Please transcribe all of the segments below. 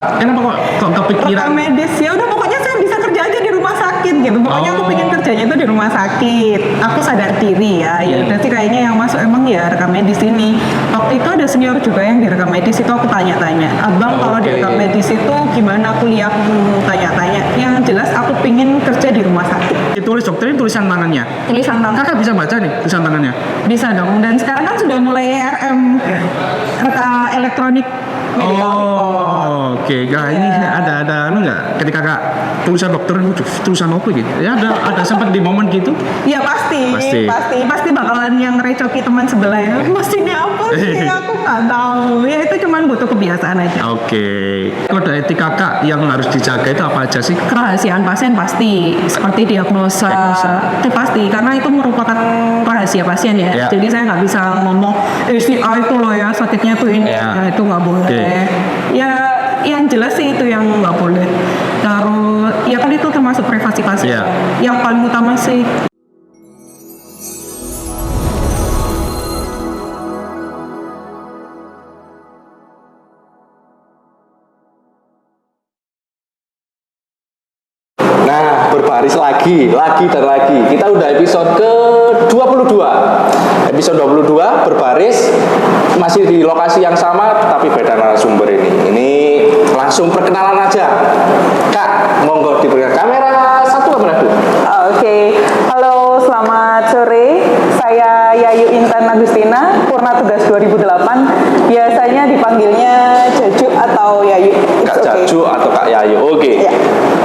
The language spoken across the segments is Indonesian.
Kenapa kok kepikiran? Rekam medis ya udah pokoknya saya bisa kerja aja di rumah sakit gitu. Pokoknya aku pengen kerjanya itu di rumah sakit. Aku sadar diri ya. Ya berarti kayaknya yang masuk emang ya rekam medis ini. Waktu itu ada senior juga yang di rekam medis itu aku tanya-tanya. Abang kalau di rekam medis itu gimana kuliah tanya-tanya. Yang jelas aku pengen kerja di rumah sakit. Ditulis dokter ini tulisan tangannya. Tulisan tangan. Kakak bisa baca nih tulisan tangannya? Bisa dong. Dan sekarang kan sudah mulai RM reka elektronik. Oh, oke. Nah, ini ada anu nggak? Ketika Kak tulisan dokter itu tulisan apa gitu? Ya ada sempat di momen gitu? Iya pasti bakalan yang recoki teman sebelah ya. Mas ini apa sih? Aku nggak tahu. Ya itu cuman butuh kebiasaan aja. Oke. Kode etik Kakak yang harus dijaga itu apa aja sih? Kerahasiaan pasien pasti, seperti diagnosa. Itu pasti karena itu merupakan rahasia pasien ya. Jadi saya nggak bisa ngomong si A itu loh ya sakitnya tuh ini. Nah, itu nggak boleh. Ya yang jelas sih itu yang nggak boleh. Terus ya kan itu termasuk privasi pasien. Yang paling utama sih. Nah, berbaris lagi dan lagi. Kita udah episode ke-22. Episode 22 berbaris masih di lokasi yang sama tapi beda narasumber ini. Ini langsung perkenalan aja. Kak, monggo diperkenalkan. Kamera 1 kamera 2. Oke. Halo, selamat sore. Saya Yayu Intan Agustina, Purna Tugas 2008. Biasanya dipanggilnya Jaju atau Yayu. Kak Jaju atau Kak Yayu. Oke.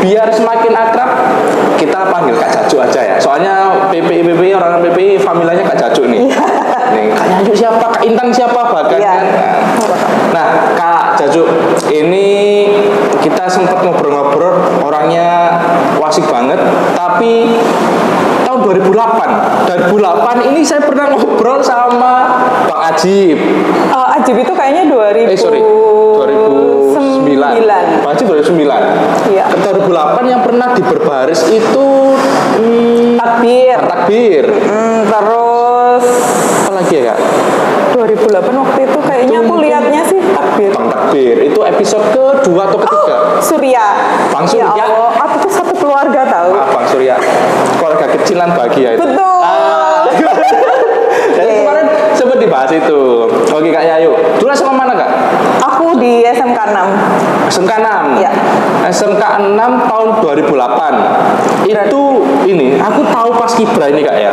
Biar semakin akrab, kita panggil Kak Jaju aja ya. Soalnya PPI orang PPI familianya Kak Jaju nih. Nih, Kak Yayu siapa? Kak Intan siapa? Bahkan kan. Nah, Kak Jaju, ini kita sempat ngobrol-ngobrol, orangnya wasik banget, tapi tahun 2008 ini saya pernah ngobrol sama Bang Ajib. Ajib itu kayaknya 2009. Bang Ajib 2009. Iya. Ke 2008 yang pernah di berbaris itu Takbir. Terus apa lagi ya, Kak? 2008 waktu itu kayaknya aku lihatnya sih Takbir. Bang Takbir itu episode ke-2 atau ke-3? Surya. Bang Surya. Ya Allah, aku tuh satu keluarga tahu. Bang Surya. Keluarga kecilan bahagia itu. Betul. Jadi kemarin sempat dibahas itu. Oke Kak Yayu. Dulu sama mana Kak? Aku di SMK 6. SMK 6. Iya. SMK 6 tahun 2008. Itu ini, aku tahu Paskibra ini Kak ya.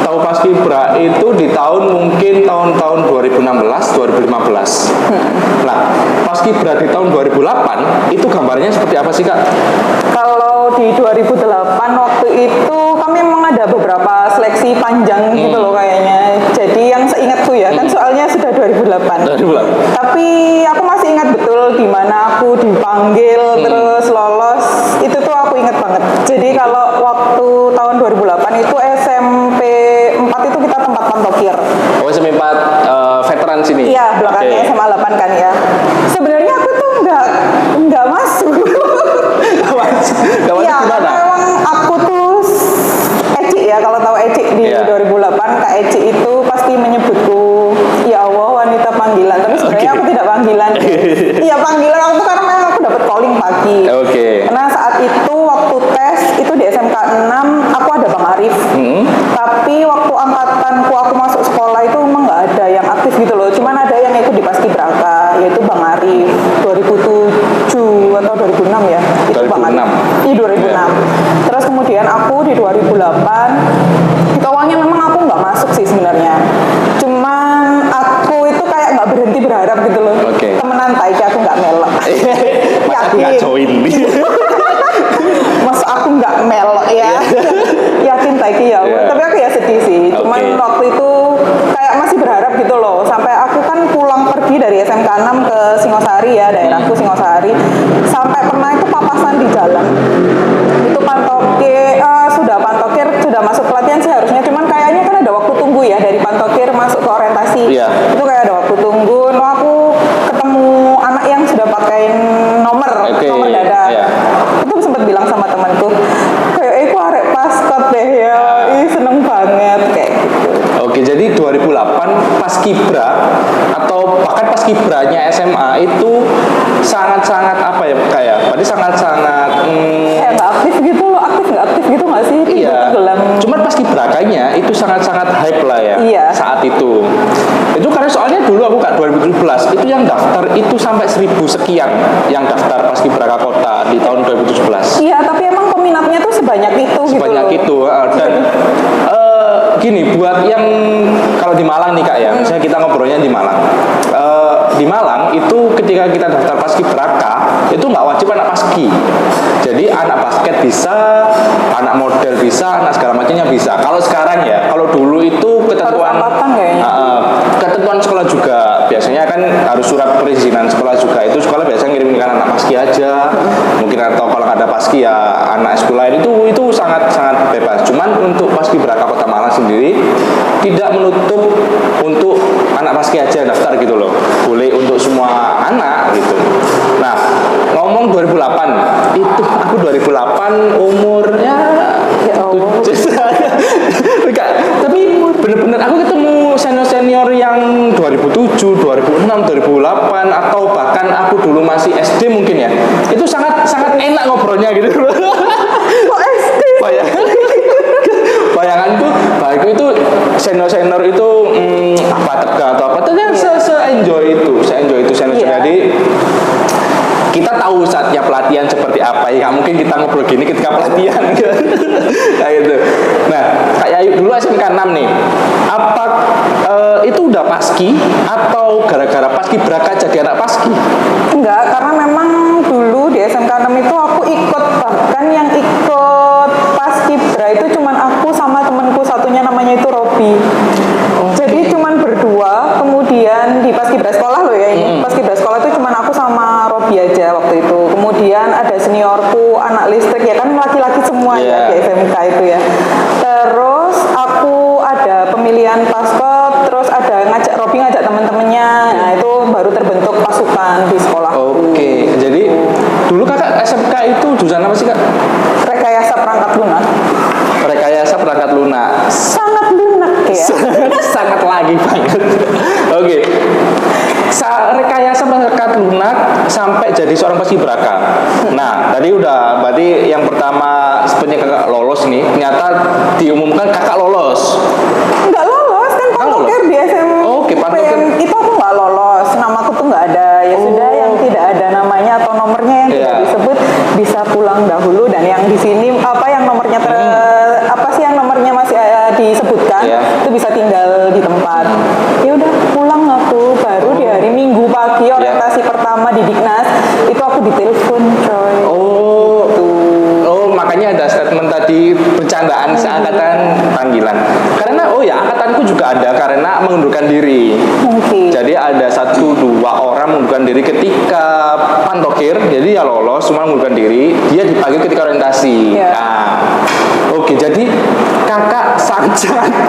Tahu Paskibra itu di tahun tahun 2016, 2015. Nah, Paskibra di tahun 2008 itu gambarnya seperti apa sih Kak? Kalau di 2008 waktu itu kami memang ada beberapa seleksi panjang gitu loh kayaknya. Jadi yang seingatku ya, kan soalnya sudah 2008. Tapi aku masih ingat betul di mana aku dipanggil terus lolos. Itu tuh aku ingat banget. Jadi kalau waktu tahun 2008 itu SMP 4 itu kita tempat pantokir. Oh, SMP 4 veteran sini. Iya, belakangnya SMA 8 kan ya. Sebenarnya aku tuh nggak masuk. Iya, karena memang aku tuh Eci ya, kalau tahu Eci di 2008, Kak Eci itu pasti menyebutku, ya Allah wanita panggilan. Tapi sebenarnya aku tidak panggilan. Iya panggilan aku karena memang aku dapat calling pagi. Karena saat itu waktu tes itu di SMK 6 aku ada Bang Arif. Tapi waktu angkatanku aku masuk sekolah itu memang nggak ada yang aktif gitu loh. Cuman ada yang ikut di Paskibraka, yaitu Bang Arif 2007 atau 2006 ya. Itu 2006. Bang Arif. Iya 2006. Terus kemudian aku di 2008 itu awalnya memang aku nggak masuk sih sebenarnya. Cuman aku itu kayak nggak berhenti berharap gitu loh. Temenan taiki aku nggak melok. Mas aku nggak join. Mas aku nggak melok ya. Yakin taiki ya. Tapi aku ya sedih sih. Cuman waktu itu kayak masih berharap gitu loh. Sampai aku kan pulang pergi dari SMK 6 ke Singosari ya, daerahku Singosari. Sampai pernah itu papasan di jalan. Itu pantokir sudah masuk pelatihan sih harusnya, cuman kayaknya kan ada waktu tunggu ya dari pantokir masuk ke orientasi. Itu kayak ada waktu tunggu. No, aku ketemu anak yang sudah pakai nomor dada. Itu sempat bilang sama temanku, kayak aku arek paskot deh ya. Seneng banget kayak gitu. Oke, jadi 2008 Paskibra atau bahkan paskibranya SMA itu sangat-sangat apa ya kayak berarti sangat-sangat Kayak nggak aktif gitu loh, nggak aktif gitu nggak sih? iya. Tenggelam. Cuman paskibrakanya itu sangat-sangat hype lah ya Iya. saat itu. Itu karena soalnya dulu aku Kak 2017 itu yang daftar itu sampai 1000 sekian yang daftar paskibraka kota di tahun 2017. Iya, tapi emang peminatnya tuh sebanyak itu Sebanyak gitu loh. itu dan gini buat yang kalau di Malang nih Kak ya, misalnya kita ngobrolnya di Malang. Di Malang itu ketika kita daftar paskibraka itu nggak wajib anak paski. Jadi anak basket bisa, anak model bisa, anak segala macamnya bisa. Kalau sekarang ya, kalau dulu itu ketentuan Angkatan kayaknya. ketentuan sekolah juga biasanya kan harus surat perizinan sekolah juga. Itu sekolah biasanya ngirimkan anak paski aja. Mungkin atau kalau nggak ada paski ya anak ekskul lain itu sangat bebas. Cuman untuk paskibraka Kota Malang sendiri tidak menutup untuk anak paski aja daftar gitu loh. Boleh untuk semua anak gitu. Nah, ngomong 2008 itu aku 2008 umurnya Ya Allah. Enggak, tapi bener-bener aku ketemu senior-senior yang 2007, 2006, 2008 atau bahkan aku dulu masih SD mungkin ya. Itu sangat enak ngobrolnya gitu. Kok SD? Bayanganku, bagiku itu senior-senior itu apa Tegar atau apa, ternyata se-enjoy itu senior. Iya. Jadi kita tahu saatnya pelatihan seperti apa ya, nggak mungkin kita ngobrol gini ketika pelatihan kayak gitu. Nah, Kak Yayu dulu SMK 6 nih, apa itu udah paski atau gara-gara paskibraka jadi anak paski? Enggak, karena memang dulu di SMK 6 itu aku ikut, bahkan yang ikut paskibra itu cuman aku sama temenku satunya namanya itu Robi. Jadi cuman berdua, kemudian di paskibra sekolah loh ya ini. Paskibra sekolah itu cuman aku sama Robi aja waktu itu. Kemudian ada seniorku anak listrik ya kan laki-laki semua ya di SMK itu ya. Terus aku ada pemilihan paskot, terus ada Robi ngajak teman-temannya. Nah, itu baru terbentuk pasukan di sekolah. Oke, jadi dulu Kakak SMK itu jurusan apa sih Kak? Rekayasa perangkat lunak. Rekayasa perangkat lunak. Sangat lunak ya. Sangat lagi banget. Oke. Rekayasa perangkat lunak sampai jadi seorang paskibraka. Nah, tadi udah berarti yang pertama sebenarnya Kakak lolos nih, ternyata diumumkan Kakak lolos. Nggak lolos kan pantokir di SMP. Oke, pantokir. Itu aku nggak lolos, namaku tuh nggak ada. Ya sudah, yang tidak ada namanya atau nomornya yang tidak disebut bisa pulang dahulu, dan yang di sini apa yang nomornya apa sih yang nomornya masih disebutkan itu bisa tinggal di tempat. Ya udah pulang aku, baru di hari Minggu pagi orientasi pertama di Diknas itu aku ditelepon coy. Oh, makanya ada statement tadi bercandaan seangkatan panggilan. Karena angkatanku juga ada karena mengundurkan diri. Mungkin. Jadi ada 1-2 orang mengundurkan diri ketika pantokir, jadi ya lolos cuma mengundurkan diri, dia dipanggil ketika orientasi. Nah, oke, jadi Kakak sangat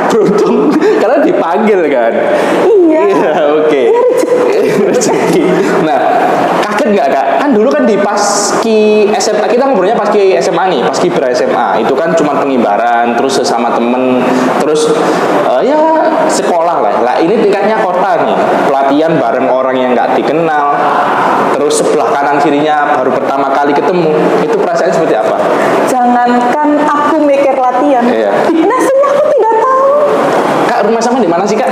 beruntung karena dipanggil kan. Iya. Oke. Rezeki. Nah, kaget nggak Kak? Kan dulu kan di paski SMA, kita ngobrolnya paski SMA nih, paskibra SMA. Itu kan cuma pengibaran, terus sesama temen, terus ya sekolah lah. Lah ini tingkatnya kota nih, pelatihan bareng orang yang nggak dikenal, terus sebelah kanan kirinya baru pertama kali ketemu. Itu perasaan seperti apa? Jangankan aku mikir latihan, Diknasnya aku tidak tahu. Kak, rumah sama di mana sih Kak?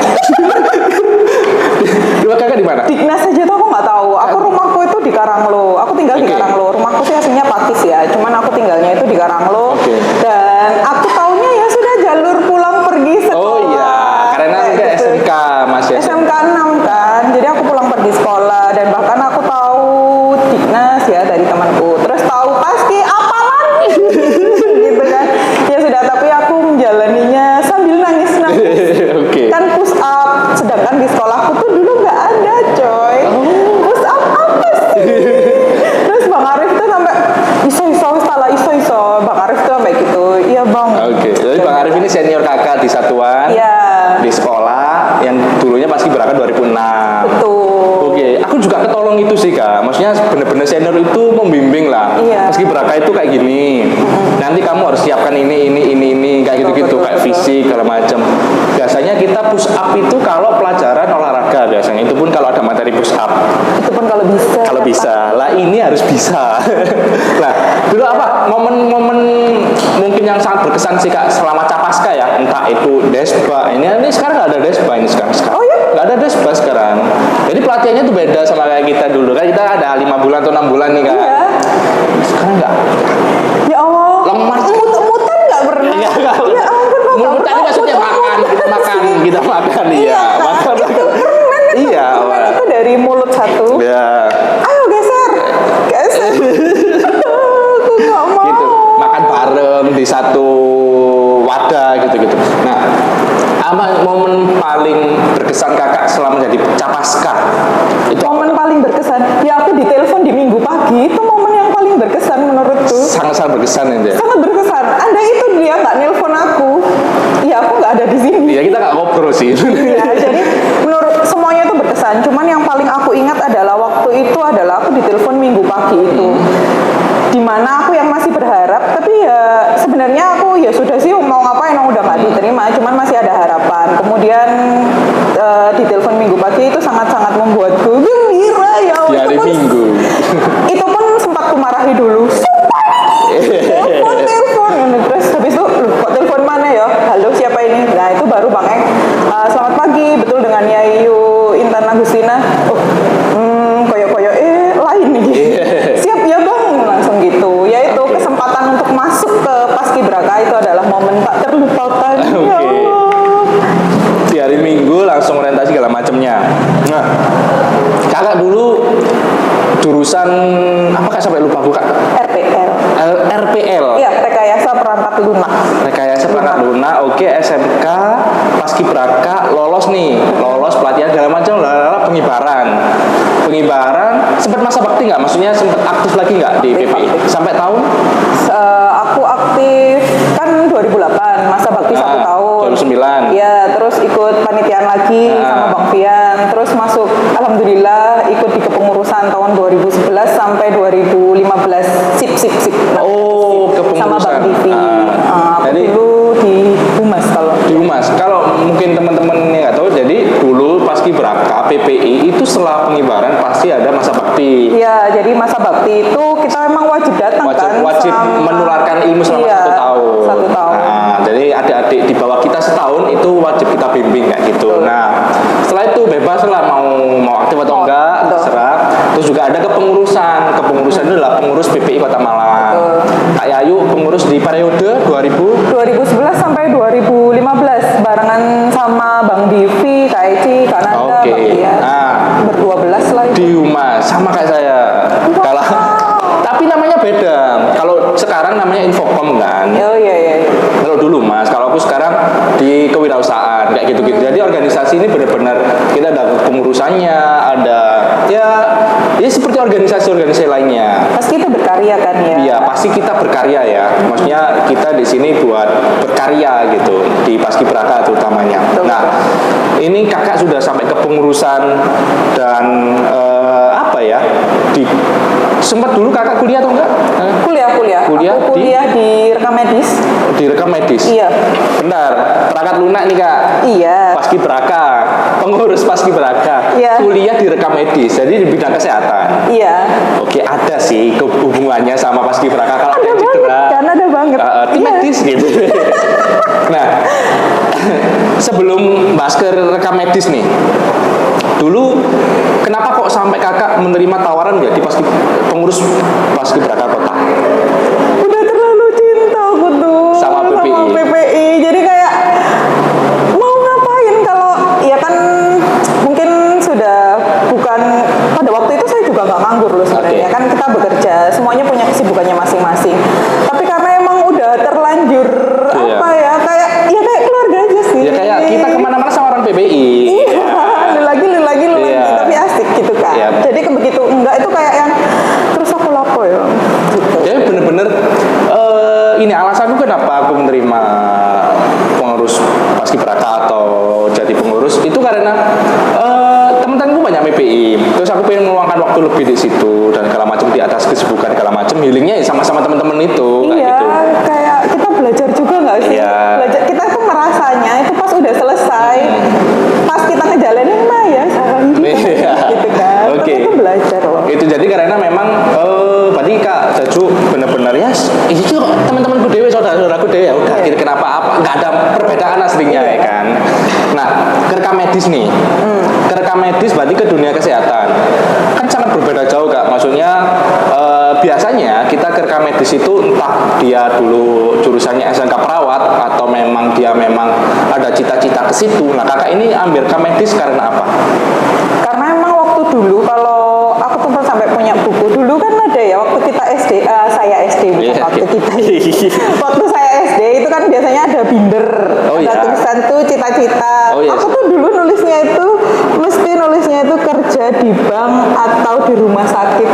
Rumah Kakak di mana? Diknas aja tuh aku nggak tahu. Aku rumahku itu di Karanglo. Aku tinggal di Karanglo. Rumahku sih aslinya Pakis ya. Cuman aku tinggalnya itu di Karanglo. Dan aku taunya ya sudah jalur pulang pergi sekolah. Oh iya, karena juga gitu. SMK masih SMK 6 kan. Jadi aku pulang pergi sekolah, dan bahkan aku tahu Diknas ya dari temanku. Terus tahu paski apalan gitu kan. Ya sudah, tapi aku menjalaninya sambil nangis-nangis. Kan push up, sedangkan di sekolahku tuh dulu nggak ada coy. Push up apa sih? Terus Bang Arif tuh sampai iso. Bang Arif tuh sampai gitu. Iya Bang. Jadi Bang Arif ini senior Kakak di satuan. Iya. Di sekolah yang dulunya pasti berangkat 2006. Betul. Aku juga ketolong itu sih Kak. Maksudnya bener-bener senior itu membimbing lah. Meski berangkat itu kayak gini. Nanti kamu harus siapkan ini kayak gitu-gitu, kayak fisik segala macam. Biasanya kita push up itu kalau pelajaran olahraga biasanya itu pun kalau ada materi push up. Itu pun kalau bisa. Kalau bisa, lah ini harus bisa. Nah, dulu apa momen-momen mungkin yang sangat berkesan sih Kak selama Capaska ya, entah itu desba. Ini sekarang nggak ada desba ini sekarang. Oh ya? Nggak ada desba sekarang. Jadi pelatihannya tuh beda sama kayak kita dulu. Kan kita ada 5 bulan atau 6 bulan nih Kak. Iya. Sekarang nggak. Ya Allah. Lemah. Mut-mutan nggak pernah. Iya, Ya ampun, kok nggak Mut-mutan pernah? ini maksudnya makan, kita makan iya. Makan. Iya, Permen itu dari mulut satu. ya. Ayo geser. Aku nggak mau. Gitu, makan bareng di satu wadah gitu-gitu. Nah, apa momen paling berkesan Kakak selama jadi Capaska? Itu Momen paling berkesan. Ya aku ditelepon di Minggu pagi itu momen yang paling berkesan menurutku. sangat-sangat berkesan ya. Sangat berkesan. Andai itu dia nggak nelpon aku, ya aku nggak ada di sini. Ya kita nggak ngobrol sih. Ya, jadi menurut semuanya itu berkesan. Cuman yang paling aku ingat adalah waktu itu adalah aku ditelepon Minggu pagi itu. Dimana aku yang masih berharap, tapi ya sebenarnya aku ya sudah sih mau ngapain, udah nggak diterima. Cuman masih ada harapan. Kemudian ditelepon Minggu pagi itu sangat-sangat membuatku gembira ya. Di hari Minggu. Itu pun sempat kumarahi dulu. Telepon, terus habis itu kok telepon mana ya? Halo siapa ini? Nah itu baru Bang Eng. Selamat pagi, betul dengan Yayu Intan Agustina. Oh, koyo-koyo lain nih. Siap ya Bang, langsung gitu. Yaitu kesempatan untuk masuk ke Paskibraka itu adalah momen tak terlupakan. Ya Oke. Allah. Di hari Minggu langsung orientasi segala macamnya. Nah, Kakak dulu jurusan apa Kak sampai lupa aku Kak? RPL. RPL. Iya, rekayasa perangkat lunak. Rekayasa perangkat lunak. Oke, SMK Paskibraka lolos nih, lolos pelatihan segala macam, lalala pengibaran sempat masa bakti nggak? Maksudnya sempat aktif lagi nggak di PPI? Sampai tahun? Aku aktif kan 2008, masa bakti 1 tahun. 2009. Ya, terus ikut panitiaan lagi sama Bang Fian, terus masuk alhamdulillah ikut di kepengurusan tahun 2011 sampai 2015. Sip. Oh, Sama kepengurusan. Bang Divi. Aku Jadi dulu di Humas kalau. di Humas. Kalau mungkin teman-teman ini nggak tahu, jadi dulu Paskibraka PPI itu setelah pengibaran pasti ada masa bakti. Iya, jadi masa bakti itu kita memang wajib datang kan. Wajib menularkan ilmu selama Iya, 1 tahun. 1 tahun. Nah, jadi adik-adik di bawah kita setahun itu wajib kita bimbing kayak gitu. Betul. Nah, setelah itu bebas lah mau aktif atau enggak, Betul. terserah. Terus juga ada kepengurusan. Kepengurusan itu adalah pengurus PPI Kota Malang. Betul. Kak Yayu pengurus di periode 2011 sampai 2015 barengan sama Bang Divi, Kak Eci, Kak Nanda, Oke. Bang Dian. Nah. Ber-12 lah itu. di Humas sama kayak saya. Kalau tapi namanya beda. Kalau sekarang namanya Infocom kan. Oh iya. Kalau dulu Mas, kalau aku sekarang di kewirausahaan kayak gitu-gitu. Jadi organisasi ini benar-benar kita ada pengurusannya, ada ya seperti organisasi-organisasi lainnya. Pasti kita berkarya kan ya. Iya, pasti kita berkarya ya. Maksudnya kita di sini buat berkarya gitu di Paskibraka terutamanya. Betul. Nah, ini Kakak sudah sampai ke pengurusan dan apa ya? Sempat dulu Kakak kuliah atau enggak? Kuliah. Kuliah Aku kuliah di rekam medis. Direkam medis. Iya. Benar. Perangkat lunak nih Kak. Iya. Paskibraka, pengurus Paskibraka, Iya. kuliah di rekam medis, jadi di bidang kesehatan. Iya. Oke, ada sih hubungannya sama Paskibraka kalau ada yang Ada cedera. banget, kan ada banget. Tim Iya. medis gitu. Nah, sebelum bahas ke rekam medis nih, dulu kenapa kok sampai Kakak menerima tawaran jadi pengurus Paskibraka Kota? Udah terlalu cinta aku tuh Sama PPI. Jadi kayak mau ngapain kalau ya kan mungkin sudah bukan pada waktu itu saya juga nggak nganggur loh sebenarnya. Oke. Kan kita bekerja, semuanya punya kesibukannya masing-masing. Tapi karena emang udah terlanjur Iya. apa ya kayak keluarga aja sih. Ya kayak kita kemana-mana sama orang PPI. Iya, lu lagi Iya. tapi asik gitu kan. Iya. Jadi begitu enggak itu kayak yang terus aku lapo ya. Gitu. Jadi bener-bener ini alasanku kenapa aku menerima pengurus Paskibraka atau jadi pengurus itu karena teman-temanku banyak PPI. Terus aku pengen meluangkan waktu lebih di situ dan segala macam di atas kesibukan segala macam. Healingnya ya sama-sama teman-teman itu kayak Iya, gitu. kayak kita belajar juga nggak sih? Iya. Belajar kita tuh merasanya itu pas udah selesai, pas kita ngejalanin mah ya salah ini. mikir apa-apa, nggak ada perbedaan aslinya ya kan. Nah, ke rekam medis nih, ke rekam medis berarti ke dunia kesehatan kan sangat berbeda jauh kak. Maksudnya biasanya kita ke rekam medis itu entah dia dulu jurusannya SMK perawat atau memang dia ada cita-cita ke situ. Nah kakak ini ambil rekam medis karena apa? Karena emang waktu dulu kalau aku tuh sampai punya buku dulu kan ada ya waktu kita SD, saya SD bukan Iya. waktu kita. Waktu saya SD itu kan biasanya ada binder, Oh, ada iya. tulisan tuh cita-cita. Oh, iya. Aku tuh dulu nulisnya itu kerja di bank atau di rumah sakit.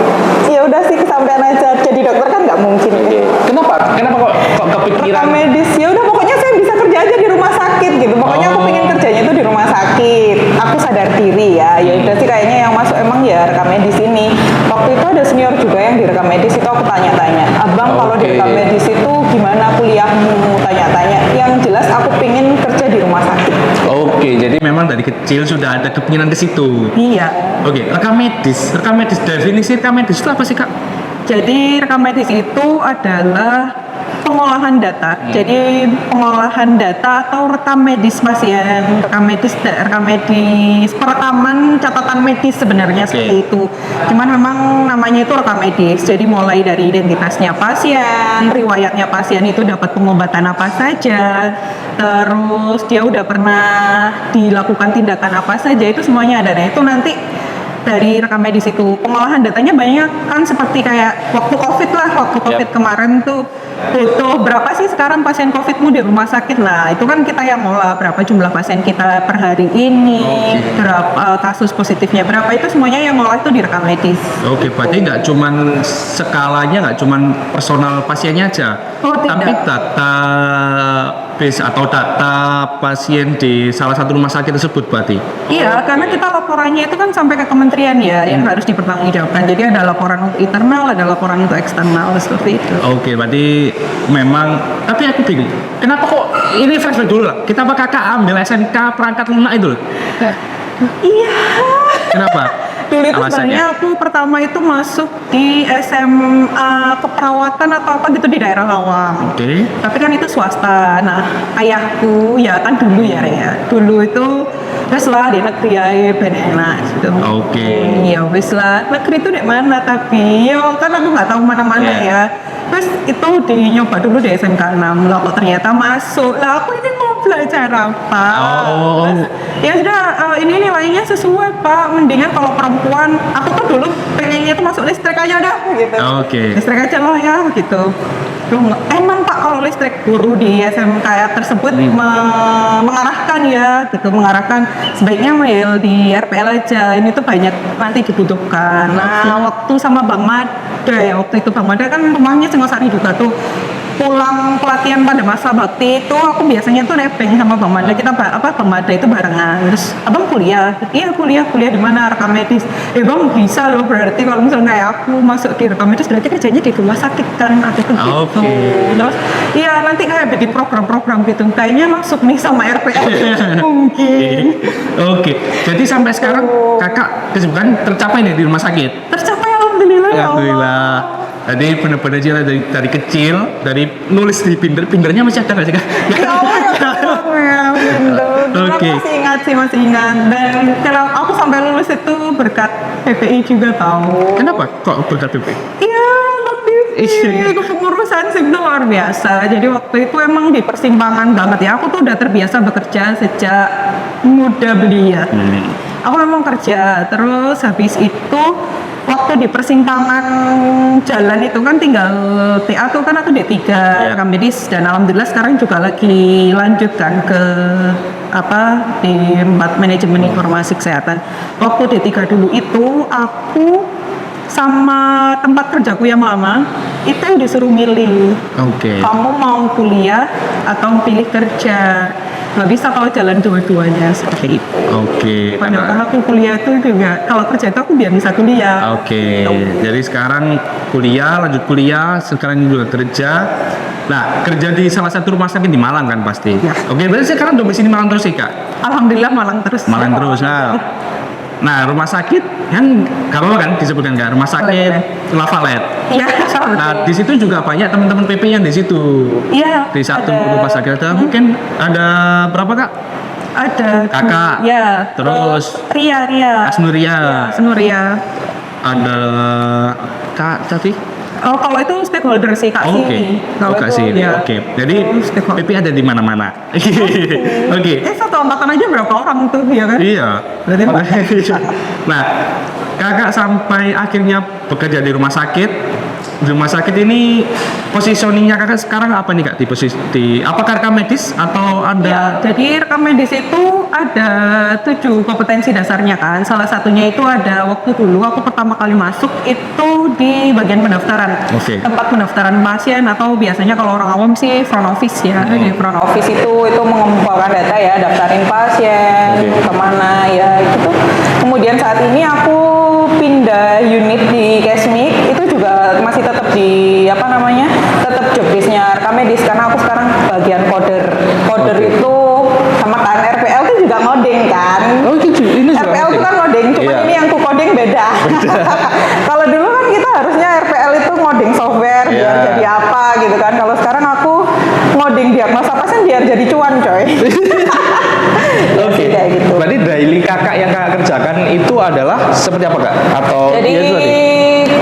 Ya udah sih kesampaian aja. Jadi dokter kan nggak mungkin. Oke. Kenapa kok Rekam kepikiran? medis ya udah pokoknya saya bisa kerja aja di rumah sakit gitu. Pokoknya aku Oh. pengen kerjanya itu di rumah sakit. Aku sadar diri ya. Ya udah sih kayaknya yang masuk emang ya rekam medis ini. Waktu itu ada senior juga yang di rekam medis itu aku tanya-tanya, abang kalau di Oke. rekam medis itu gimana kuliahmu? Tanya-tanya. Yang jelas aku pengen kerja di rumah sakit. Oke, jadi memang dari kecil sudah ada kepinginan ke situ. Iya. Oke, rekam medis, definisi rekam medis itu apa sih kak? Jadi rekam medis itu adalah pengolahan data. Jadi pengolahan data atau rekam medis pasien, rekam medis perekaman catatan medis sebenarnya seperti itu. Cuman memang namanya itu rekam medis. Jadi mulai dari identitasnya pasien, riwayatnya pasien itu dapat pengobatan apa saja, terus dia udah pernah dilakukan tindakan apa saja, itu semuanya ada. Nah itu nanti dari rekam medis itu pengolahan datanya banyak kan, seperti kayak waktu COVID lah, waktu COVID kemarin tuh itu berapa sih sekarang pasien COVID-mu di rumah sakit lah, itu kan kita yang ngolah berapa jumlah pasien kita per hari ini, berapa kasus positifnya berapa, itu semuanya yang ngolah itu di rekam medis. Oke, berarti nggak cuman skalanya, nggak cuman personal pasiennya aja, Oh, tidak. tapi data base atau data pasien di salah satu rumah sakit tersebut berarti. Iya, karena kita laporannya itu kan sampai ke kementerian ya, yang harus dipertanggungjawabkan. Jadi ada laporan untuk internal, ada laporan untuk eksternal seperti itu. Oke, berarti memang, tapi aku bingung, kenapa kok ini flashback dulu lah, kita apa kakak ambil SMK perangkat lunak itu loh? Iya. Kenapa? Dulu itu Alasannya? sebenarnya aku pertama itu masuk di SMA keperawatan atau apa gitu di daerah Lawang. Oke. Tapi kan itu swasta. Nah, ayahku ya kan dulu ya, dulu itu wes lah di negeri aja ben enak gitu. Oke. Ya wes lah, negeri itu di mana tapi yo kan aku nggak tahu mana-mana ya. Terus itu nyoba dulu di SMK 6 lah, kok ternyata masuk lah. Aku ini mau belajar apa? Oh. Terus, ya sudah, ini nilainya sesuai pak. Mendingan kalau perempuan, aku tuh dulu pengennya tuh masuk listrik aja dah gitu. Oke. Listrik aja lah ya gitu. Emang pak kalau listrik, guru di SMK tersebut mengarahkan ya gitu, mengarahkan sebaiknya mail di RPL aja, ini tuh banyak nanti dibutuhkan. Nah waktu sama Bang Mada ya, waktu itu Bang Mada kan rumahnya Singosari juga tuh, pulang pelatihan pada masa bakti itu aku biasanya tuh nebeng sama Bang Mada, kita Bang Mada itu barengan. Terus abang kuliah, iya kuliah di mana, rekam medis. Bang bisa loh, berarti kalau misalnya kayak aku masuk di rekam medis berarti kerjanya di rumah sakit kan, aku tuh gitu. Oke. Terus iya nanti kayak bikin program-program gitu, kayaknya masuk nih sama RPL mungkin. Oke, jadi sampai sekarang kakak kesibukan tercapai nih di rumah sakit. Tercapai alhamdulillah ya Allah. Alhamdulillah. Jadi benar-benar aja dari kecil, dari nulis di pindernya masih ada nggak sih kak? Ya Allah, ya bener. Oke. Masih ingat. Dan kalau aku sampai lulus itu berkat PPI juga tahu. Kenapa kok berkat PP? Iya, lebih kepengurusan sih itu luar biasa. Jadi waktu itu emang di persimpangan banget ya. Aku tuh udah terbiasa bekerja sejak muda belia. Aku memang kerja, terus habis itu waktu di persimpangan jalan itu kan tinggal TA tuh kan aku D3 rekam medis, dan alhamdulillah sekarang juga lagi lanjut kan ke di manajemen informasi kesehatan. Waktu D3 dulu itu aku sama tempat kerjaku yang lama itu disuruh milih, Oke. kamu mau kuliah atau pilih kerja. Nggak bisa kalau jalan dua-duanya seperti itu. Oke. Padahal aku kuliah itu juga, kalau kerja itu aku biar bisa kuliah. Oke. Jadi sekarang kuliah, lanjut kuliah, sekarang juga kerja. Nah, kerja di salah satu rumah sakit di Malang kan pasti. Ya. Oke, berarti sekarang domisili Malang terus sih kak? Alhamdulillah Malang terus. Malang terus. Nah, rumah sakit kan gak apa-apa kan disebutkan kan? Rumah sakit Lavalet. Iya, sama. Nah, di situ juga banyak teman-teman PP yang di situ. Iya. Di satu ada- rumah sakit ada mungkin ada berapa Kak? Ada. Kakak. Ya. Terus Ria. Asnuria. Asnuria. Ada Kak tadi. Oh, kalau itu stakeholder sih Kak Oke. Sini. Oh, Kalau Kak itu, Sini. ya. Oke. Jadi Stakeholder. PP ada di mana-mana. Oke. Satu angkatan aja berapa orang tuh ya kan? Iya. Nah, Kakak sampai akhirnya bekerja di rumah sakit. Di rumah sakit ini positioningnya Kakak sekarang apa nih Kak? Apakah rekam medis atau Ya, Anda? jadi rekam medis itu ada 7 kompetensi dasarnya kan. Salah satunya itu ada waktu dulu aku pertama kali masuk itu di bagian pendaftaran. Oke. Tempat pendaftaran pasien atau biasanya kalau orang awam sih front office ya. Di front office itu mengumpulkan data ya, daftarin pasien Oke. kemana ya gitu. Kemudian saat ini aku pindah unit di Kesmik itu juga masih tetap di tetap job desk-nya rekam medis karena aku sekarang bagian coder itu sama kan RPL itu juga ngoding kan. Oh, ini juga RPL itu kan ngoding, cuma Iya. ini yang ku coding beda. Kalau dulu kan kita harusnya RPL itu ngoding software biar Iya. jadi apa gitu kan. Kalau sekarang aku ngoding diagnosa pasien biar jadi cuan coy. Oke. Kayak gitu. Berarti daily Kakak yang Kakak kerjakan itu adalah seperti apa Kak? Atau Jadi ya itu tadi?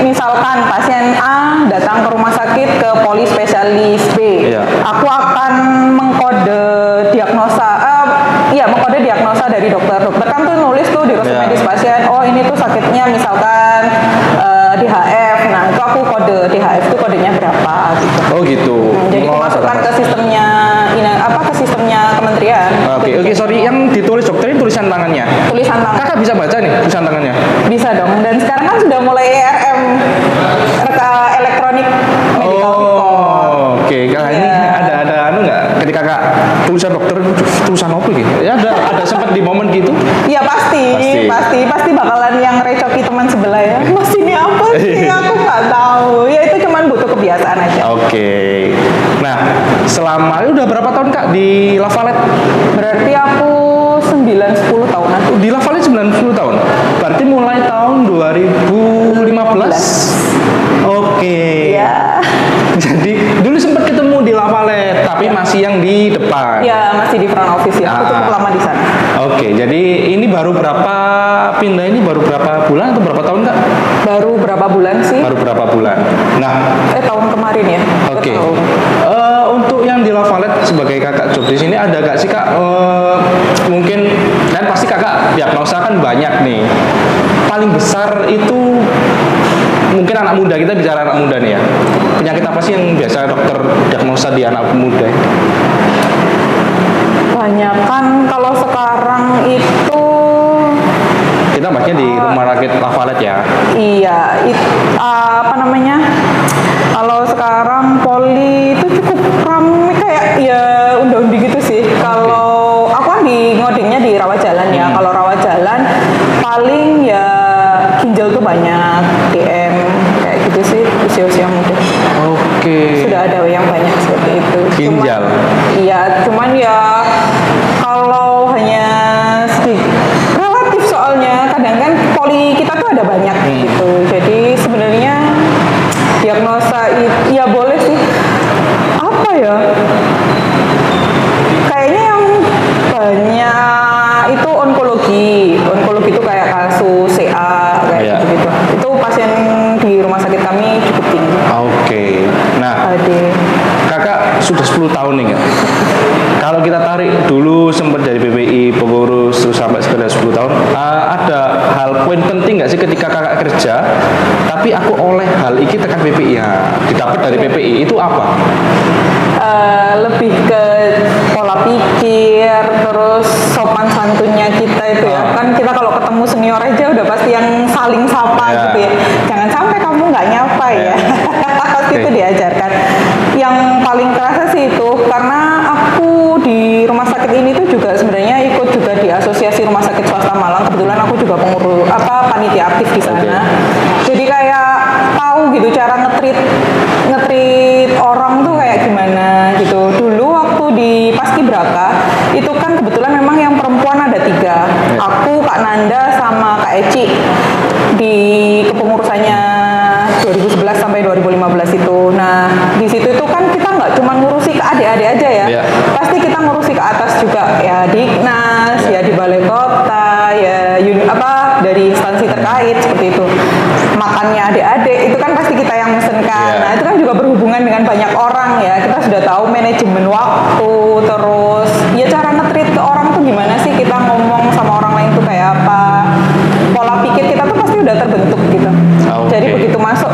misalkan pasien A datang ke rumah sakit ke polispesialis B, Iya. aku akan mengkode diagnosa dari dokter. Dokter kan tuh nulis tuh di resep Iya. medis pasien, oh ini tuh sakitnya misalkan DHF. Nah itu aku kode DHF itu kodenya berapa gitu. Oh gitu. Jadi aku Mengolah masukkan data. ke sistemnya ke sistemnya kementerian. Oke, sorry, yang ditulis dokter ini tulisan tangannya. Tulisan tangan. Kakak bisa baca nih tulisan tangannya? Bisa dong. Dan sekarang kan sudah mulai ERM, elektronik medical record. Oh, oke. Kakak ini Iya. ada anu nggak? Ketika Kak tulisan dokter, tulisan apa gitu? Ya ada sempat di momen gitu. Iya pasti bakalan yang recoki teman sebelah ya. Mas ini apa sih? Aku nggak tahu. Ya itu cuman butuh kebiasaan aja. Oke. Nah, selama ini udah berapa tahun Kak di Lavalet? Berarti aku 9-10 tahunan. Di Lavalet 90 tahun. Berarti mulai tahun 2015. Oke. Iya. Jadi dulu sempat ketemu di Lavalet, tapi masih yang di depan. Ya masih di front office ya. Aku cukup lama di sana. Oke, jadi ini baru berapa pindah ini baru berapa bulan atau berapa tahun Kak? Baru berapa bulan sih? Baru berapa bulan. Nah, Tahun kemarin ya. oke. Tahun. Untuk yang di Lavalet sebagai kakak job di sini ada gak sih Kak? Mungkin dan pasti kakak diagnosa kan banyak nih. Paling besar itu mungkin anak muda, kita bicara anak muda nih ya. Penyakit apa sih yang biasa dokter diagnosa di anak muda? Banyak kan kalau sekarang itu Kita bahasnya di rumah sakit Lavalet ya. iya kalau sekarang poli itu cukup ramai kayak ya undi-undi gitu sih. Kalau aku kan di ngodingnya di rawat jalan ya. Kalau rawat jalan paling ya ginjal tuh banyak, DM kayak gitu sih usia-usia muda. Oke. Sudah ada yang banyak seperti itu. Ginjal. Cuman ya kalau hanya relatif soalnya kadang kan poli kita tuh ada banyak gitu. Jadi sebenarnya diagnosa ya boleh sih. Apa ya? Kayaknya yang banyak itu onkologi. Onkologi itu kayak kasus CA kayak Iya. gitu-gitu. Itu pasien di rumah sakit kami cukup tinggi. Oke. Nah, Ada. kakak sudah 10 tahun nih Kak. Kalau kita tarik dulu sempat dari PPI pengurus terus sampai sekitar 10 tahun, ada hal poin penting nggak sih ketika kakak kerja, tapi aku oleh hal ini tekan PPI ya, didapat dari PPI itu apa? Lebih ke pola pikir, terus sopan santunnya kita itu ya. Kan kita kalau ketemu senior aja udah pasti yang saling sapa Ya. gitu ya. Jangan sampai kamu nggak nyapa ya. Pasti itu diajarkan. Yang paling kerasa sih itu karena aku di rumah sakit ini tuh juga sebenarnya ikut juga di asosiasi rumah sakit swasta Malang. Kebetulan aku juga pengurus panitia aktif di sana. Jadi kayak tahu gitu cara ngetrit orang tuh kayak gimana gitu. Dulu waktu di Paskibraka itu kan kebetulan memang yang perempuan ada 3, aku, Kak Nanda sama Kak Eci di kepengurusannya 2011 sampai 2015 itu. Nah, di situ itu kan kita nggak cuma ngurusi ke adik-adik aja ya. Iya. Pasti kita ngurusi ke atas juga ya, Diknas, ya di balai kota, ya dari instansi terkait seperti itu. Makannya adik-adik itu kan pasti kita yang mesenkan. Iya. Nah, itu kan juga berhubungan dengan banyak orang ya. Kita sudah tahu manajemen waktu, terus ya cara nge-treat ke orang tuh gimana sih, kita ngomong sama orang lain tuh kayak apa. Pola pikir kita tuh pasti udah terbentuk gitu. Oke. Jadi begitu masuk,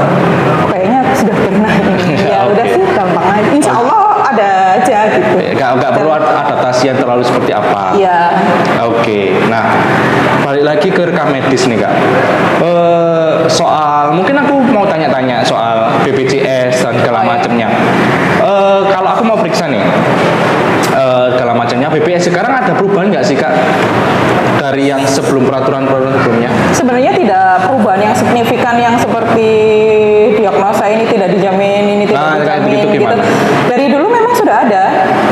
kayaknya sudah pernah ini. Ya udah Oke. sih, gampang aja. Insya Allah ada aja gitu. Nggak perlu adaptasi yang terlalu seperti apa. Iya. Oke, nah balik lagi ke rekam medis nih kak. Soal mungkin aku mau tanya-tanya soal BPJS dan segala Oh, ya. macamnya. Kalau aku mau periksa nih segala macamnya, BPJS sekarang ada perubahan nggak sih kak dari yang sebelum peraturan sebelumnya? Sebenarnya tidak perubahan yang signifikan yang seperti diagnosa ini tidak dijamin, ini tidak Nah, kayak dijamin begitu gitu. gimana? Dari dulu memang sudah ada.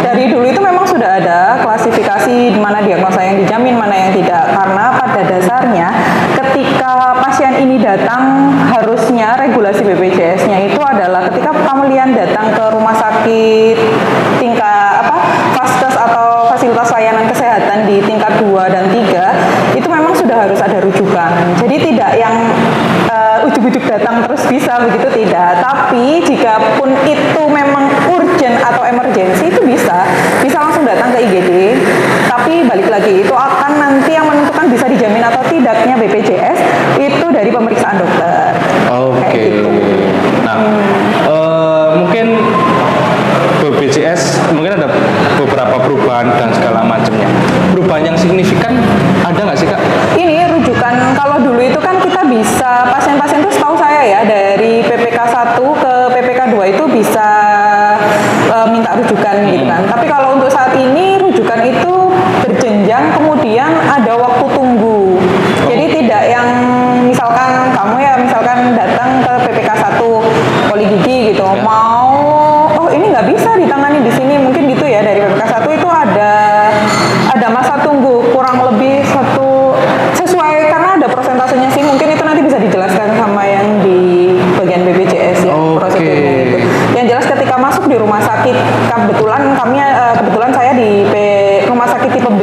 Dari dulu itu memang sudah ada klasifikasi di mana diagnosa yang dijamin, mana yang tidak. Karena pada dasarnya ketika pasien ini datang, harusnya regulasi BPJS-nya itu adalah ketika kalian datang ke rumah sakit tingkat vaskes atau fasilitas layanan kesehatan di tingkat 2 dan 3 itu memang sudah harus ada rujukan. Jadi tidak yang ujuk-ujuk datang terus bisa begitu, tidak. Tapi jika pun itu memang urgent atau emergency itu bisa langsung datang ke IGD. Tapi balik lagi itu akan nanti yang menentukan bisa dijamin atau tidaknya BPJS itu dari pemeriksaan dokter. Oke. Kayak gitu. Nah, mungkin BPJS mungkin ada beberapa perubahan dan segala macamnya. Perubahan yang signifikan ada nggak sih kak? Ini rujukan, kalau dulu itu kan kita bisa, pasien-pasien itu setahu saya ya, dari PPK 1 ke PPK 2 itu bisa minta rujukan gitu kan. Tapi kalau untuk saat ini rujukan itu berjenjang, kemudian ada waktu tunggu. Jadi tidak yang misalkan kamu ya misalkan datang ke PPK 1 poli gigi gitu, Ya. mau ini nggak bisa ditangani di sini, mungkin gitu ya. Dari PPK 1 itu ada masa tunggu kurang lebih sesuai karena ada prosentasenya sih, mungkin itu nanti bisa dijelaskan sama yang di bagian BPJS ya. Oke. Prosedurnya itu. Yang jelas ketika masuk di rumah sakit, kebetulan saya di rumah sakit tipe B.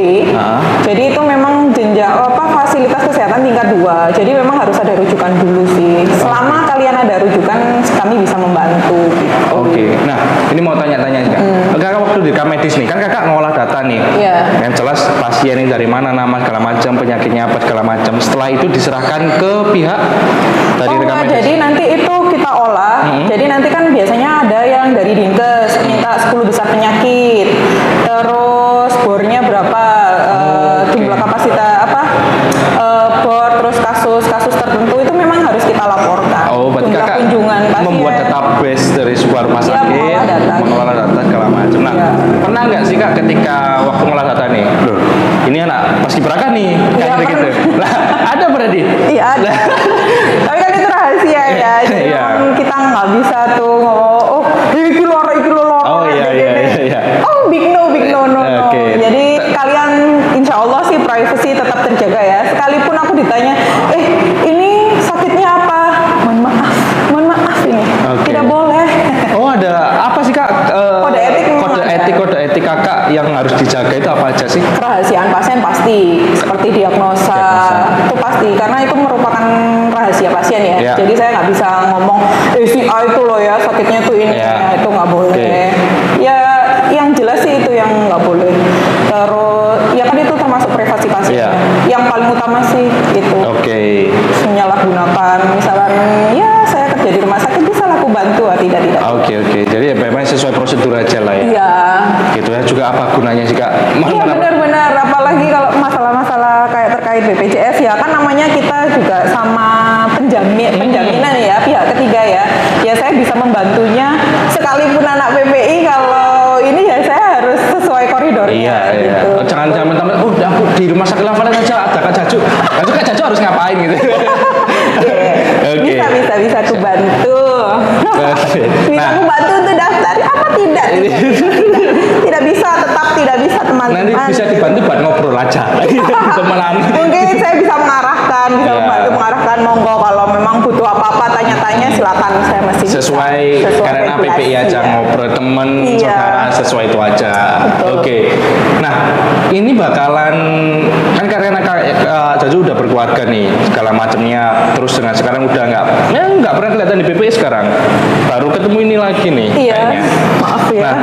Jadi itu memang jenjang fasilitas kesehatan tingkat 2. Jadi memang harus ada rujukan dulu sih. Selama kalian ada rujukan, kami bisa membantu gitu. Oke. Nah, ini mau tanya-tanya sih kak. Kakak waktu di rekam medis nih, kan kakak ngolah data nih. Iya. Yang jelas pasien ini dari mana, nama segala macam, penyakitnya apa segala macam. Setelah itu diserahkan ke pihak dari rekam Enggak, medis. jadi nanti itu kita olah. Jadi nanti kan biasanya ada yang dari Dinkes minta 10 besar penyakit. Terus bornya berapa, jumlah kapasitas bor, terus kasus tertentu itu memang harus kita laporkan. Oh, berarti jumlah kakak kunjungan pasien. membuat database dari sebuah rumah Iya, sakit, mengolah data segala macam. Nah, Iya. pernah nggak sih kak ketika waktu ngolah data nih, loh, ini anak paskibraka nih, Iya, kayak gitu. Lah, ada berarti? Iya ada. Tapi kan itu rahasia ya. Jadi Iya. memang kita nggak bisa tuh ngomong, iki loro. Oh, iya, gini. iya, iya. Oh big no. Oke. Jadi kalian insya Allah sih privacy tetap terjaga ya. Sekalipun aku ditanya, ini sakitnya apa? Mohon maaf ini. Oke. Tidak boleh. Oh, ada apa sih kak? Kode etik memang ada. Kode etik kakak yang harus dijaga itu apa aja sih? Kerahasiaan pasien pasti, seperti diagnosa itu pasti, karena itu merupakan rahasia pasien ya. Ya. Jadi saya nggak bisa ngomong, si A itu loh ya sakitnya tuh ini, Ya. itu nggak boleh. Oke. Ya, yang jelas sih itu yang nggak boleh. Terus, ya kan itu termasuk privasi pasien. Ya. Yang paling utama sih itu Oke. menyalahgunakan, misalkan, ya saya kerja di rumah sakit bisa aku bantu, tidak. Oke. Jadi memang sesuai prosedur aja lah ya. Iya. Gitu ya, juga apa gunanya sih kak? Iya benar-benar, apalagi kalau masalah-masalah kayak terkait BPJS ya kan namanya kita juga sama penjaminan ya, pihak ketiga ya. Ya saya bisa membantunya sekalipun anak PPI, kalau ini ya saya harus sesuai koridornya. Iya. Gitu. Jangan teman-teman, aku di rumah sakit Lavalet aja ada Kak Jaju. Kak Jaju harus ngapain gitu? Oke. Bisa aku bantu. Bisa Nah. aku bantu untuk daftar apa tidak? Tidak bisa, tetap tidak bisa teman-teman. Nanti bisa dibantu buat ngobrol aja. Temenan. Mungkin saya bisa mengarahkan, Ya. membantu mengarahkan, monggo kalau memang butuh apa-apa tanya-tanya silakan sesuai karena PPI aja ya. ngobrol temen Iya. saudara sesuai itu aja. Betul. Oke. Nah, ini bakalan kan karena Kak Jaju udah berkeluarga nih segala macamnya, terus dengan sekarang udah nggak pernah kelihatan di PPI sekarang, baru ketemu ini lagi nih Iya, kayaknya. maaf ya. Nah,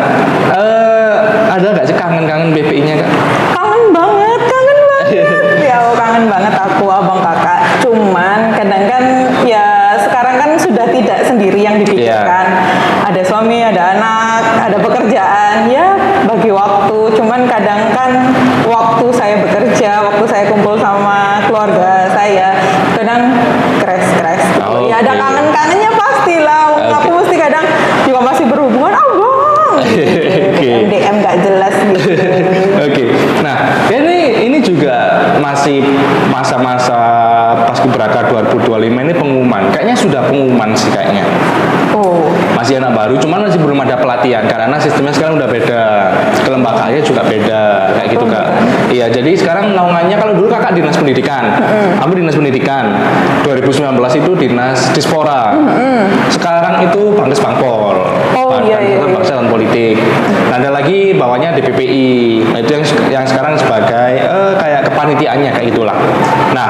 ada nggak sih kangen-kangen PPI-nya Kak? Kangen banget ya kangen banget aku abang kakak, cuman kadang kan ya sekarang kan sudah tidak sendiri yang dipikirkan. Ada suami, ada anak, ada pekerjaan, ya bagi waktu, cuman kadang kan waktu saya bekerja, waktu saya kumpul sama keluarga saya kadang crash gitu. Ya ada Oke. kangen-kangennya pastilah. Aku mesti kadang juga masih berhubungan abang Oke. DM gak jelas gitu. Oke, nah ini juga masih masa-masa Paskibraka 2025 ini pengumuman. Kayaknya sudah pengumuman sih kayaknya. Oh, Masih anak baru, cuman masih belum ada pelatihan karena sistemnya sekarang udah beda, kelembagaannya juga beda kayak gitu Kak. Iya, jadi sekarang naungannya kalau dulu Kakak dinas pendidikan, aku dinas pendidikan. 2019 itu dinas Dispora. Sekarang itu Bangkes Bangpol. Oh, iya, iya, iya. Bangsa dan politik. Nah, ada lagi bawahnya DPPI. Nah, itu yang sekarang sebagai kayak kepanitiaannya kayak gitulah. Nah,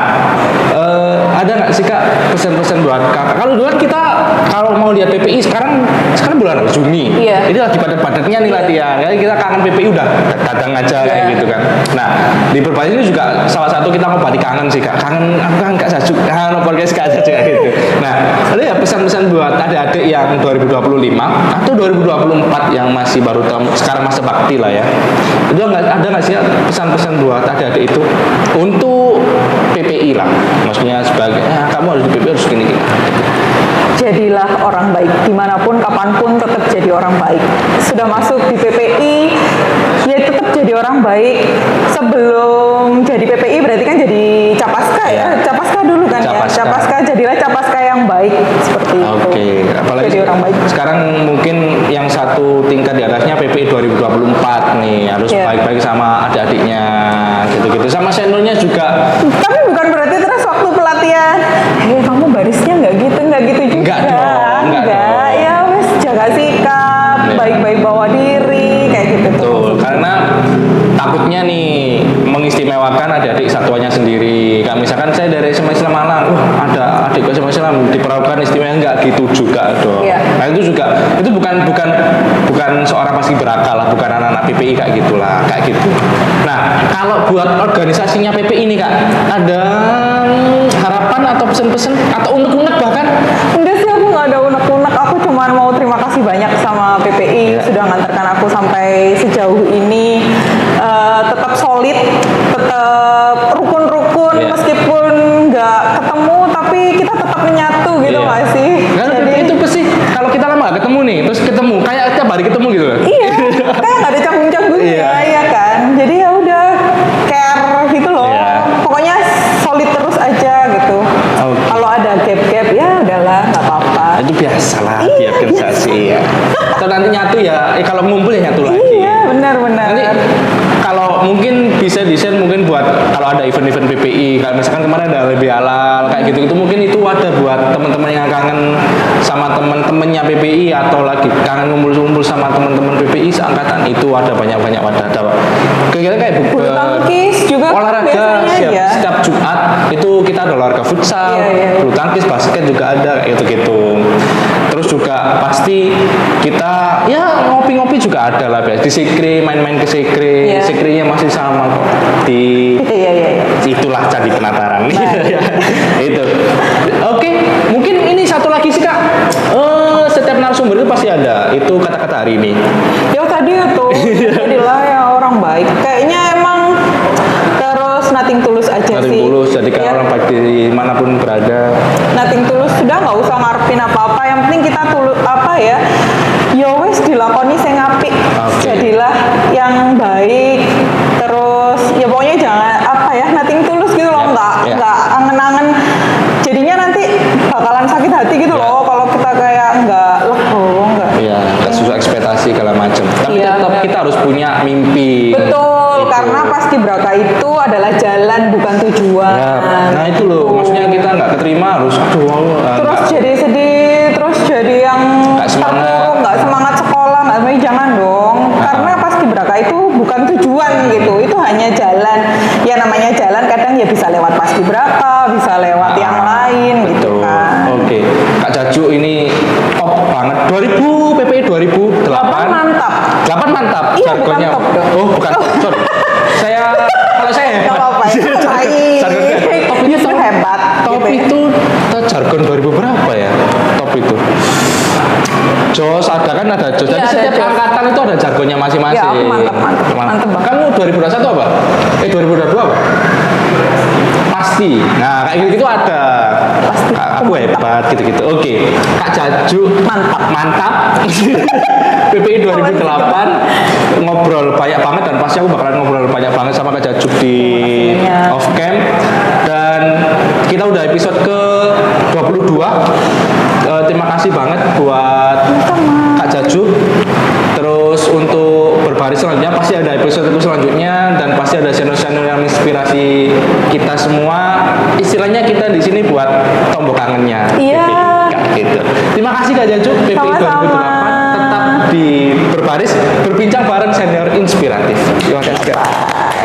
ada nggak sih Kak pesan-pesan buat Kakak? Kalau dulu kan kita kalau mau lihat PPI sekarang bulan Juni. Iya. Ini lagi padat-padatnya nih latihan. Jadi kita kangen PPI udah kadang aja kayak Iya. gitu kan. Nah, di Perbasi ini juga salah satu kita ngobati kangen sih Kak. Kangen aku kan Kak Sajuk. Nah, podcast Kak Sajuk kayak gitu. Nah, ada ya pesan-pesan buat adik-adik yang 2025 atau 2024 yang masih baru sekarang masa bakti lah ya. Itu ada nggak sih ya pesan-pesan buat adik-adik itu untuk PPI lah. Maksudnya sebagai kamu harus di PPI harus gini-gini. jadilah orang baik dimanapun kapanpun, tetap jadi orang baik. Sudah masuk di PPI ya tetap jadi orang baik. Sebelum jadi PPI berarti kan jadi capaska ya, capaska dulu kan ya, capaska, jadilah capaska yang baik seperti itu. Oke, apalagi jadi orang baik. sekarang mungkin yang satu tingkat di atasnya PPI 2024 nih harus Iya. baik-baik sama adik-adiknya gitu-gitu, sama seniornya juga. Tapi bukan berarti terus waktu pelatihan, kamu barisnya nggak gitu juga. Enggak dong, enggak dong. Ya wes jaga sikap, Iya. baik-baik bawa diri, kayak gitu tuh. Betul, karena takutnya nih mengistimewakan adik-adik satuannya sendiri. Kayak misalkan saya dari SMA Islam Malang, ada adik SMA Islam diperlakukan istimewa, enggak gitu juga dong. Iya. Nah itu juga, itu bukan seorang paskibraka lah, bukan anak-anak PPI kayak gitulah, kayak gitu. Nah kalau buat organisasinya PPI ini Kak, ada harapan atau pesan-pesan atau unek-unek bahkan? Enggak sih, aku nggak ada unek-unek. Aku cuma mau terima kasih banyak sama PPI Iya. sudah ngantarkan aku sampai sejauh ini. Tetap solid, tetap rukun-rukun, Iya. meskipun nggak ketemu tapi kita tetap menyatu gitu Iya. nggak sih? Nah, itu pasti kalau kita lama gak ketemu nih, terus ketemu kayak tiap hari ketemu gitu kan? Iya, kayak nggak ada canggung-canggung Iya. ya kan. Jadi ya udah care gitu loh. Iya. Pokoknya solid terus aja gitu. Oke. Kalau ada gap-gap ya udahlah, nggak apa-apa. Itu biasa lah Iya, tiap organisasi ya. Atau nanti nyatu ya, kalau ngumpul ya nyatu lagi. Iya, benar-benar. Nanti kalau mungkin bisa di-share mungkin buat kalau ada event-event PPI, kayak misalkan kemarin ada lebih halal kayak gitu-gitu, mungkin itu ada buat teman-teman yang kangen sama teman-temannya PPI atau lagi kangen ngumpul-ngumpul sama teman-teman PPI seangkatan, itu ada banyak-banyak wadah. Ada kegiatan kayak Bulu tangkis juga olahraga biasanya ya. setiap Jumat itu kita ada olahraga futsal, Iya, iya. bulu tangkis, basket juga ada kayak gitu-gitu. Terus juga pasti kita ya ngopi-ngopi juga ada lah, di Sikri main-main ke Sikri. Iya. Sikrinya masih sama kok di Iya. itulah Candi Penataran. Itu. Oke, mungkin ini satu lagi sih Kak. Setiap narasumber itu pasti ada itu kata-kata hari ini. Ya tadi itu, jadilah ya orang baik. Kayaknya emang terus nothing tulus aja Nating sih. tulus, jadikan Ya, orang baik dimanapun berada. nothing tulus, sudah nggak usah ngarepin apa-apa. Yang penting kita tulus apa ya? Ya wes dilakoni sing apik. Oke. Jadilah yang baik. Terus ya pokoknya jangan apa ya, nothing tulus gitu loh, Ya. nggak angen-angen. Jadinya nanti bakalan sakit hati gitu Ya. loh kalau kita kayak nggak nggak. Iya, nggak sesuai ekspektasi segala macam. Tapi Iya, tetap benar. kita harus punya mimpi. Betul, Itu. karena paskibraka itu adalah jalan bukan tujuan. Ya, nah itu loh, maksudnya kita nggak keterima harus terus nggak- jadi sedih, terus terus jadi yang Nggak semangat. terpuruk, nggak semangat sekolah, nggak semangat, jangan dong. Karena paskibraka itu bukan tujuan gitu, itu hanya jalan. Ya namanya jalan kadang ya bisa lewat paskibraka, bisa lewat yang lain gitu Betul. kan. Oke. Kak Jaju ini top banget. 2000 PPI 2008. 8 mantap. 8 mantap. Iya, Jargonnya. bukan top dong. Oh, bukan. Sorry. Kalau saya Gak hebat. apa-apa, itu baik. Top Itu hebat. Top gitu ya. itu jargon 2000 berapa ya? Top itu. Jos ada kan ada Jos. Jadi Iya, ada setiap Jos. angkatan itu ada jargonnya masing-masing. Ya, aku mantap banget. Kamu 2021 apa? 2022 apa? Pasti. Nah, kayak gitu ada. Pasti. Aku hebat gitu-gitu. Oke. Kak Jaju Mantap. Mantap. PPI 2008 ngobrol banyak banget dan pasti aku bakalan ngobrol banyak banget sama Kak Jaju di Pastinya. off cam dan kita udah episode ke 22. Terima kasih banget buat Kak Jaju. Terus untuk berbaris selanjutnya pasti ada episode selanjutnya dan pasti ada channel-channel yang inspirasi kita semua. Istilahnya kita di sini buat tombol kangennya. Iya. PPI, Kak, gitu. Terima kasih Kak Jaju PPI Sama-sama. 2008 tetap di berbaris berbincang bareng senior inspiratif. Terima kasih. Kak.